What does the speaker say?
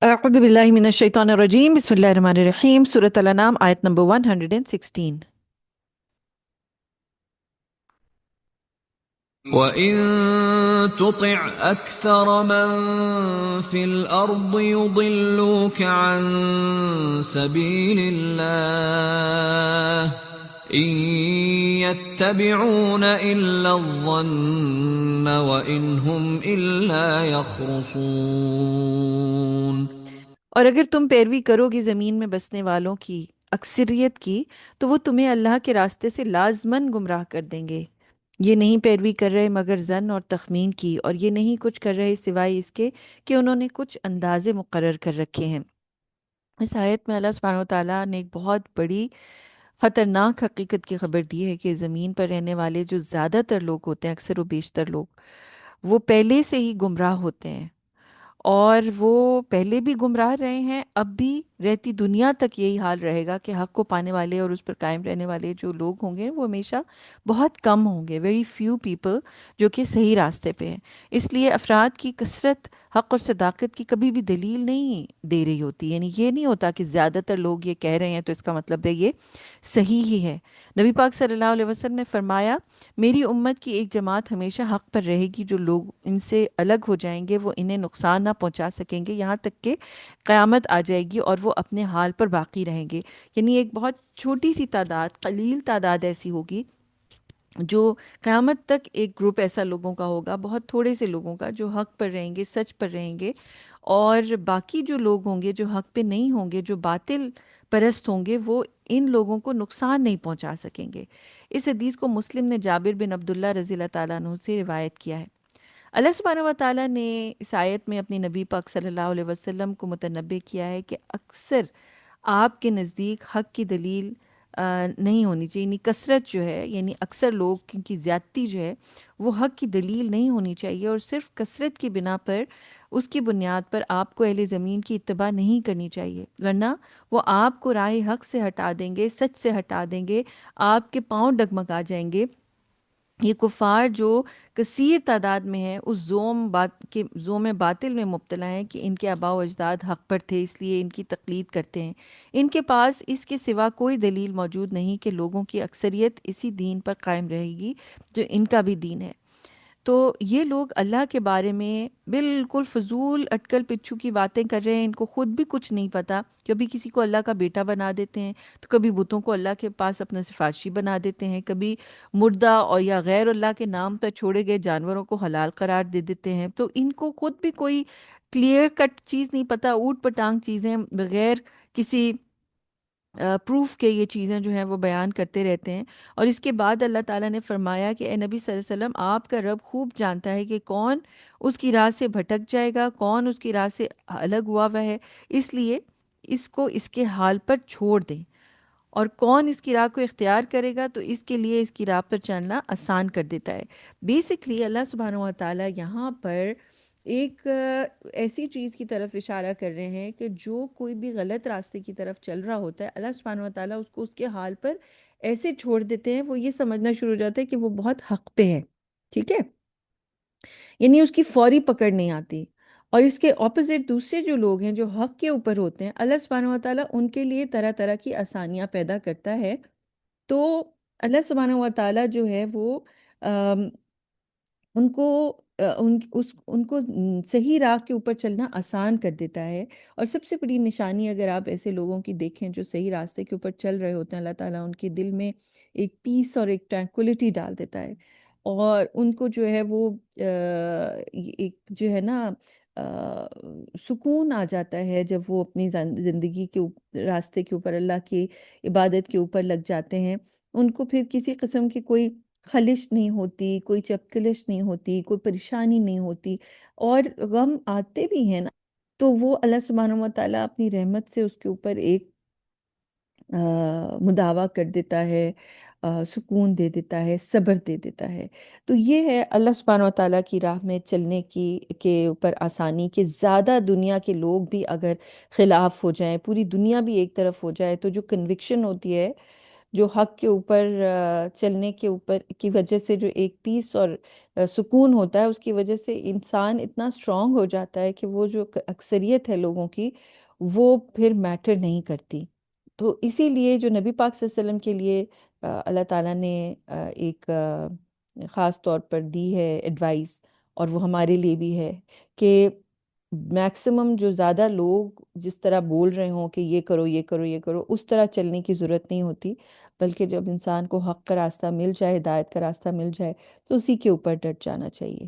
أعوذ بالله من الشيطان الرجيم بسم الله الرحمن الرحيم سورة الأنعام آية number 116. وَإِن تُطِعْ أَكْثَرَ مَن فِي الْأَرْضِ يُضِلُّوكَ عَن سَبِيلِ اللَّهِ إِن يَتَّبِعُونَ إِلَّا الظَّنَّ وَإِنْ هُمْ إِلَّا يَخْرُصُونَ۔ اور اگر تم پیروی کرو گے زمین میں بسنے والوں کی اکثریت کی تو وہ تمہیں اللہ کے راستے سے لازماً گمراہ کر دیں گے۔ یہ نہیں پیروی کر رہے مگر ظن اور تخمین کی، اور یہ نہیں کچھ کر رہے سوائے اس کے کہ انہوں نے کچھ اندازے مقرر کر رکھے ہیں۔ اس آیت میں اللہ سبحانہ و تعالیٰ نے ایک بہت بڑی خطرناک حقیقت کی خبر دی ہے کہ زمین پر رہنے والے جو زیادہ تر لوگ ہوتے ہیں، اکثر و بیشتر لوگ، وہ پہلے سے ہی گمراہ ہوتے ہیں، اور وہ پہلے بھی گمراہ رہے ہیں، اب بھی رہتی دنیا تک یہی حال رہے گا کہ حق کو پانے والے اور اس پر قائم رہنے والے جو لوگ ہوں گے وہ ہمیشہ بہت کم ہوں گے، ویری فیو پیپل جو کہ صحیح راستے پہ ہیں۔ اس لیے افراد کی کثرت حق اور صداقت کی کبھی بھی دلیل نہیں دے رہی ہوتی، یعنی یہ نہیں ہوتا کہ زیادہ تر لوگ یہ کہہ رہے ہیں تو اس کا مطلب ہے یہ صحیح ہی ہے۔ نبی پاک صلی اللہ علیہ وسلم نے فرمایا، میری امت کی ایک جماعت ہمیشہ حق پر رہے گی، جو لوگ ان سے الگ ہو جائیں گے وہ انہیں نقصان نہ پہنچا سکیں گے یہاں تک کہ قیامت آ جائے گی، اور وہ اپنے حال پر باقی رہیں گے۔ یعنی ایک بہت چھوٹی سی تعداد، قلیل تعداد ایسی ہوگی جو قیامت تک، ایک گروپ ایسا لوگوں کا ہوگا، بہت تھوڑے سے لوگوں کا، جو حق پر رہیں گے، سچ پر رہیں گے، اور باقی جو لوگ ہوں گے جو حق پہ نہیں ہوں گے، جو باطل پرست ہوں گے، وہ ان لوگوں کو نقصان نہیں پہنچا سکیں گے۔ اس حدیث کو مسلم نے جابر بن عبداللہ رضی اللہ تعالیٰ عنہ سے روایت کیا ہے۔ اللہ سبحانہ و تعالیٰ نے اس آیت میں اپنی نبی پاک صلی اللہ علیہ وسلم کو متنبع کیا ہے کہ اکثر آپ کے نزدیک حق کی دلیل نہیں ہونی چاہیے، یعنی کثرت جو ہے، یعنی اکثر لوگ کی زیادتی جو ہے وہ حق کی دلیل نہیں ہونی چاہیے، اور صرف کثرت کی بنا پر، اس کی بنیاد پر آپ کو اہل زمین کی اتباع نہیں کرنی چاہیے، ورنہ وہ آپ کو راہ حق سے ہٹا دیں گے، سچ سے ہٹا دیں گے، آپ کے پاؤں ڈگمگا جائیں گے۔ یہ کفار جو کثیر تعداد میں ہیں، اس زوم باطل میں مبتلا ہیں کہ ان کے آباء و اجداد حق پر تھے اس لیے ان کی تقلید کرتے ہیں۔ ان کے پاس اس کے سوا کوئی دلیل موجود نہیں کہ لوگوں کی اکثریت اسی دین پر قائم رہے گی جو ان کا بھی دین ہے۔ تو یہ لوگ اللہ کے بارے میں بالکل فضول اٹکل پچھو کی باتیں کر رہے ہیں، ان کو خود بھی کچھ نہیں پتہ۔ کبھی کسی کو اللہ کا بیٹا بنا دیتے ہیں، تو کبھی بتوں کو اللہ کے پاس اپنا سفارشی بنا دیتے ہیں، کبھی مردہ اور یا غیر اللہ کے نام پر چھوڑے گئے جانوروں کو حلال قرار دے دیتے ہیں۔ تو ان کو خود بھی کوئی کلیئر کٹ چیز نہیں پتہ، اوٹ پٹانگ چیزیں بغیر کسی پروف کے یہ چیزیں جو ہیں وہ بیان کرتے رہتے ہیں۔ اور اس کے بعد اللہ تعالیٰ نے فرمایا کہ اے نبی صلی اللہ علیہ وسلم، آپ کا رب خوب جانتا ہے کہ کون اس کی راہ سے بھٹک جائے گا، کون اس کی راہ سے الگ ہوا ہوا ہے، اس لیے اس کو اس کے حال پر چھوڑ دیں، اور کون اس کی راہ کو اختیار کرے گا تو اس کے لیے اس کی راہ پر چلنا آسان کر دیتا ہے۔ بیسکلی اللہ سبحانہ و تعالیٰ یہاں پر ایک ایسی چیز کی طرف اشارہ کر رہے ہیں کہ جو کوئی بھی غلط راستے کی طرف چل رہا ہوتا ہے، اللہ سبحانہ و تعالیٰ اس کو اس کے حال پر ایسے چھوڑ دیتے ہیں، وہ یہ سمجھنا شروع ہو جاتا ہے کہ وہ بہت حق پہ ہے، ٹھیک ہے، یعنی اس کی فوری پکڑ نہیں آتی۔ اور اس کے اپوزٹ دوسرے جو لوگ ہیں جو حق کے اوپر ہوتے ہیں، اللہ سبحانہ و تعالیٰ ان کے لیے طرح طرح کی آسانیاں پیدا کرتا ہے۔ تو اللہ سبحانہ و تعالیٰ جو ہے وہ ان کو ان کو صحیح راہ کے اوپر چلنا آسان کر دیتا ہے۔ اور سب سے بڑی نشانی اگر آپ ایسے لوگوں کی دیکھیں جو صحیح راستے کے اوپر چل رہے ہوتے ہیں، اللہ تعالیٰ ان کے دل میں ایک پیس اور ایک ٹرانکولیٹی ڈال دیتا ہے، اور ان کو جو ہے وہ ایک جو ہے نا سکون آ جاتا ہے جب وہ اپنی زندگی کے راستے کے اوپر اللہ کی عبادت کے اوپر لگ جاتے ہیں۔ ان کو پھر کسی قسم کی کوئی خلش نہیں ہوتی، کوئی چپکلش نہیں ہوتی، کوئی پریشانی نہیں ہوتی، اور غم آتے بھی ہیں نا تو وہ اللہ سبحانہ و تعالیٰ اپنی رحمت سے اس کے اوپر ایک مداوع کر دیتا ہے، سکون دے دیتا ہے، صبر دے دیتا ہے۔ تو یہ ہے اللہ سبحانہ و تعالیٰ کی راہ میں چلنے کی کے اوپر آسانی، کہ زیادہ دنیا کے لوگ بھی اگر خلاف ہو جائیں، پوری دنیا بھی ایک طرف ہو جائے، تو جو کنوکشن ہوتی ہے جو حق کے اوپر چلنے کے اوپر کی وجہ سے جو ایک پیس اور سکون ہوتا ہے، اس کی وجہ سے انسان اتنا اسٹرانگ ہو جاتا ہے کہ وہ جو اکثریت ہے لوگوں کی، وہ پھر میٹر نہیں کرتی۔ تو اسی لیے جو نبی پاک صلی اللہ علیہ وسلم کے لیے اللہ تعالیٰ نے ایک خاص طور پر دی ہے ایڈوائس، اور وہ ہمارے لیے بھی ہے کہ میکسیمم جو زیادہ لوگ جس طرح بول رہے ہوں کہ یہ کرو یہ کرو یہ کرو، اس طرح چلنے کی ضرورت نہیں ہوتی، بلکہ جب انسان کو حق کا راستہ مل جائے، ہدایت کا راستہ مل جائے، تو اسی کے اوپر ڈٹ جانا چاہیے۔